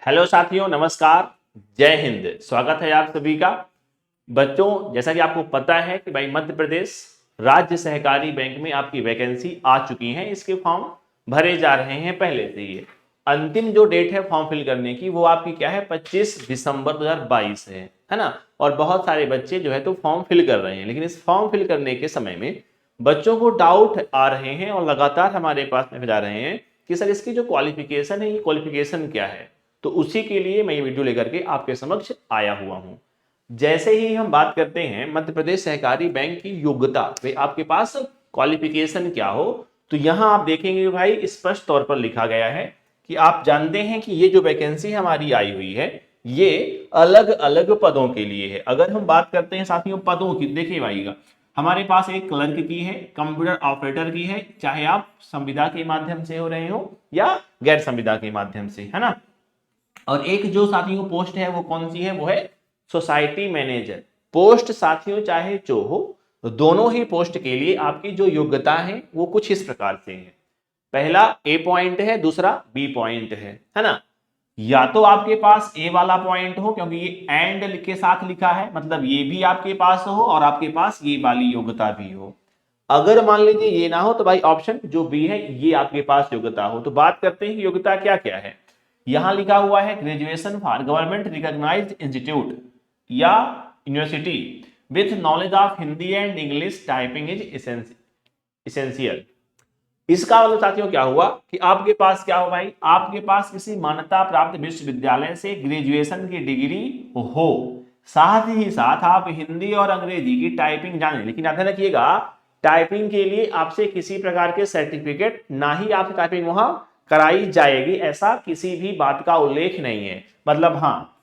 Hello साथियों, नमस्कार, जय हिंद। स्वागत है आप सभी का। बच्चों, जैसा कि आपको पता है कि भाई मध्य प्रदेश राज्य सहकारी बैंक में आपकी वैकेंसी आ चुकी है। इसके फॉर्म भरे जा रहे हैं पहले से ही। अंतिम जो डेट है फॉर्म फिल करने की वो आपकी क्या है, 25 दिसंबर 2022 है ना। और बहुत सारे बच्चे जो है तो फॉर्म फिल कर रहे हैं, लेकिन इस फॉर्म फिल करने के समय में बच्चों को डाउट आ रहे हैं और लगातार हमारे पास में जा रहे हैं कि सर इसकी जो क्वालिफिकेशन है, ये क्वालिफिकेशन क्या है। तो उसी के लिए मैं ये वीडियो लेकर के आपके समक्ष आया हुआ हूं। जैसे ही हम बात करते हैं मध्य प्रदेश सहकारी बैंक की योग्यता, वे आपके पास क्वालिफिकेशन क्या हो, तो यहां आप देखेंगे भाई स्पष्ट तौर पर लिखा गया है कि आप जानते हैं कि ये जो वैकेंसी हमारी आई हुई है ये अलग अलग पदों के लिए है। अगर हम बात करते हैं साथियों पदों की, देखिए भाई हमारे पास एक क्लर्क की है, कंप्यूटर ऑपरेटर की है, चाहे आप संविदा के माध्यम से हो रहे हो या गैर संविदा के माध्यम से, है ना। और एक जो साथियों पोस्ट है वो कौन सी है, वो है सोसाइटी मैनेजर पोस्ट। साथियों चाहे जो हो, दोनों ही पोस्ट के लिए आपकी जो योग्यता है वो कुछ इस प्रकार से है। पहला ए पॉइंट है, दूसरा बी पॉइंट है ना। या तो आपके पास ए वाला पॉइंट हो, क्योंकि ये एंड के साथ लिखा है, मतलब ये भी आपके पास हो और आपके पास ये वाली योग्यता भी हो। अगर मान लीजिए ये ना हो तो भाई ऑप्शन जो बी है ये आपके पास योग्यता हो। तो बात करते हैं योग्यता क्या क्या है। यहां लिखा हुआ है graduation for government recognised institute या university with knowledge of Hindi and English typing is essential. इसका मतलब साथियों क्या हुआ कि आपके पास क्या हो भाई, आपके पास किसी मान्यता प्राप्त विश्वविद्यालय से ग्रेजुएशन की डिग्री हो, साथ ही साथ आप हिंदी और अंग्रेजी की टाइपिंग जाने। लेकिन ध्यान रखिएगा, टाइपिंग के लिए आपसे किसी प्रकार के सर्टिफिकेट ना ही आपसे टाइपिंग वहां कराई जाएगी, ऐसा किसी भी बात का उल्लेख नहीं है। मतलब हाँ,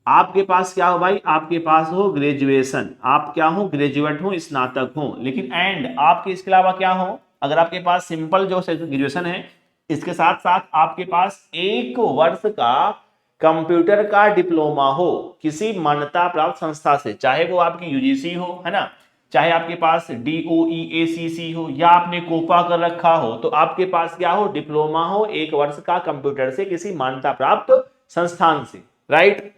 आपके पास क्या हो भाई, आपके पास हो ग्रेजुएशन, आप क्या हो, ग्रेजुएट हो, स्नातक हो, लेकिन एंड आपके इसके अलावा क्या हो, अगर आपके पास सिंपल जो ग्रेजुएशन है इसके साथ साथ आपके पास 1 वर्ष का कंप्यूटर का डिप्लोमा हो किसी मान्यता प्राप्त संस्था से, चाहे वो आपकी यूजीसी हो, है ना, चाहे आपके पास DOEACC हो या आपने कोपा कर रखा हो, तो आपके पास क्या हो, डिप्लोमा हो 1 वर्ष का कंप्यूटर से किसी मान्यता प्राप्त संस्थान से, राइट।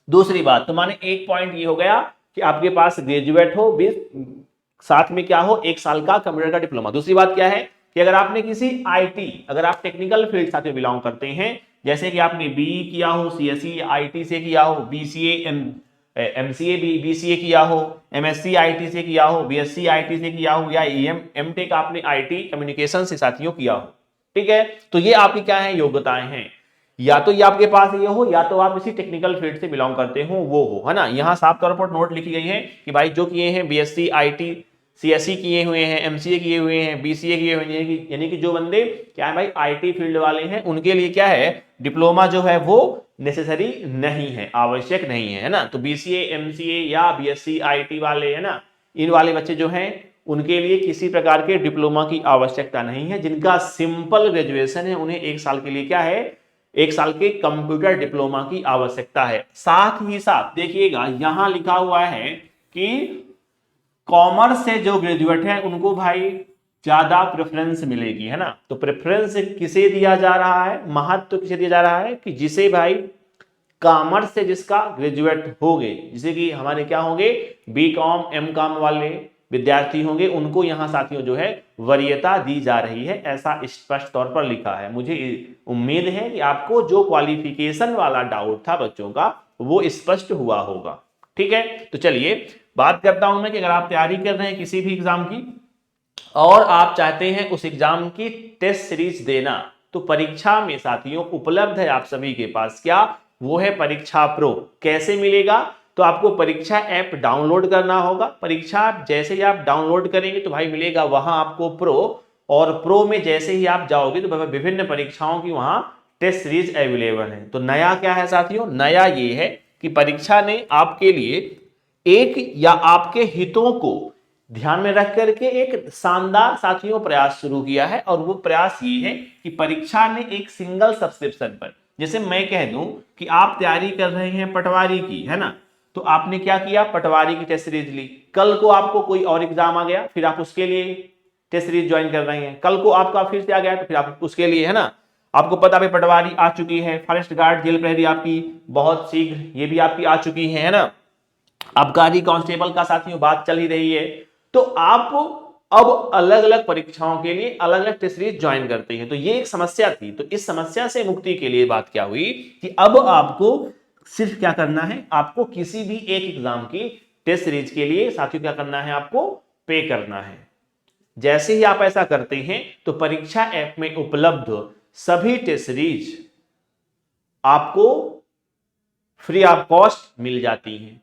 दूसरी बात, तो माने एक पॉइंट ये हो गया कि आपके पास ग्रेजुएट हो, साथ में क्या हो, 1 साल का कंप्यूटर का डिप्लोमा। दूसरी बात क्या है कि अगर आपने किसी आईटी, अगर आप टेक्निकल फील्ड साथ में बिलोंग करते हैं, जैसे कि आपने बीई किया हो, सीएसई आईटी से किया हो, बीसीए एमसीए बीसीए किया हो, एमएससी आईटी से किया हो, बीएससी आईटी से किया हो, या एमटेक आपने आईटी कम्युनिकेशन से साथियों किया हो, ठीक है। तो ये आपकी क्या है, योग्यताएं हैं। या तो ये आपके पास ये हो, या तो आप इसी टेक्निकल फील्ड से बिलोंग करते हो, वो हो, है ना। यहाँ साफ तौर पर नोट लिखी गई है कि भाई जो किए हैं बीएससी आईटी सीएससी किए हुए हैं, एमसीए किए हुए हैं, बीसीए किए हुए हैं, यानी कि जो बंदे क्या है भाई आईटी फील्ड वाले हैं, उनके लिए क्या है, डिप्लोमा जो है वो नेसेसरी नहीं है, आवश्यक नहीं है ना। तो बीसीए एमसीए या बीएससी आईटी वाले, है ना, इन वाले बच्चे जो हैं उनके लिए किसी प्रकार के डिप्लोमा की आवश्यकता नहीं है। जिनका सिंपल ग्रेजुएशन है उन्हें 1 साल के लिए क्या है, 1 साल के कंप्यूटर डिप्लोमा की आवश्यकता है। साथ ही साथ देखिएगा यहां लिखा हुआ है कि कॉमर्स से जो ग्रेजुएट है उनको भाई ज्यादा प्रेफरेंस मिलेगी, है ना। तो प्रेफरेंस किसे दिया जा रहा है, महत्व किसे दिया जा रहा है कि जिसे भाई कॉमर्स से जिसका ग्रेजुएट हो गए, जिसे कि हमारे क्या होंगे, बीकॉम एमकॉम वाले विद्यार्थी होंगे, उनको यहां साथियों जो है वरीयता दी जा रही है, ऐसा स्पष्ट तौर पर लिखा है। मुझे उम्मीद है कि आपको जो क्वालिफिकेशन वाला डाउट था बच्चों का वो स्पष्ट हुआ होगा, ठीक है। तो चलिए बात करता हूं मैं कि अगर आप तैयारी कर रहे हैं किसी भी एग्जाम की और आप चाहते हैं उस एग्जाम की टेस्ट सीरीज देना, तो परीक्षा में साथियों उपलब्ध है आप सभी के पास क्या, वो है परीक्षा प्रो। कैसे मिलेगा, तो आपको परीक्षा ऐप डाउनलोड करना होगा। परीक्षा जैसे ही आप डाउनलोड करेंगे तो भाई मिलेगा वहां आपको प्रो, और प्रो में जैसे ही आप जाओगे तो विभिन्न परीक्षाओं की वहां टेस्ट सीरीज अवेलेबल है। तो नया क्या है साथियों, नया ये है कि परीक्षा ने आपके लिए एक या आपके हितों को ध्यान में रख करके एक शानदार साथियों प्रयास शुरू किया है। और वो प्रयास ये है कि परीक्षा ने एक सिंगल सब्सक्रिप्शन पर, जैसे मैं कह दूं कि आप तैयारी कर रहे हैं पटवारी की, है ना, तो आपने क्या किया, पटवारी की टेस्ट सीरीज ली। कल को आपको कोई और एग्जाम आ गया, फिर आप उसके लिए टेस्ट सीरीज ज्वाइन कर रहे हैं। कल को आपका फिर से आ गया तो फिर आप उसके लिए, है ना। आपको पता है पटवारी आ चुकी है, फॉरेस्ट गार्ड, जेल प्रहरी आपकी बहुत शीघ्र ये भी आपकी आ चुकी है ना। आबकारी कांस्टेबल का साथियों बात चल ही रही है। तो आप अब अलग अलग परीक्षाओं के लिए अलग अलग टेस्ट सीरीज ज्वाइन करते हैं। तो ये एक समस्या थी, तो इस समस्या से मुक्ति के लिए बात क्या हुई कि अब आपको सिर्फ क्या करना है, आपको किसी भी एक एग्जाम की टेस्ट सीरीज के लिए साथियों क्या करना है, आपको पे करना है। जैसे ही आप ऐसा करते हैं तो परीक्षा ऐप में उपलब्ध सभी टेस्ट सीरीज आपको फ्री ऑफ कॉस्ट मिल जाती हैं।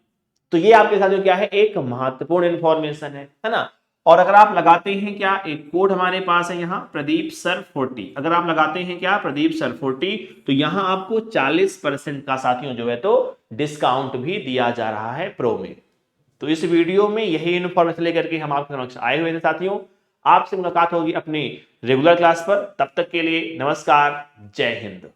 तो ये आपके साथ जो क्या है, एक महत्वपूर्ण इंफॉर्मेशन है ना। और अगर आप लगाते हैं क्या, एक कोड हमारे पास है यहाँ प्रदीप सर 40, अगर आप लगाते हैं क्या प्रदीप सर 40, तो यहाँ आपको 40% का साथियों जो है तो डिस्काउंट भी दिया जा रहा है प्रो में। तो इस वीडियो में यही इन्फॉर्मेशन लेकर के हम आपके समक्ष आए हुए थे साथियों। आपसे मुलाकात होगी अपनी रेगुलर क्लास पर, तब तक के लिए नमस्कार, जय हिंद।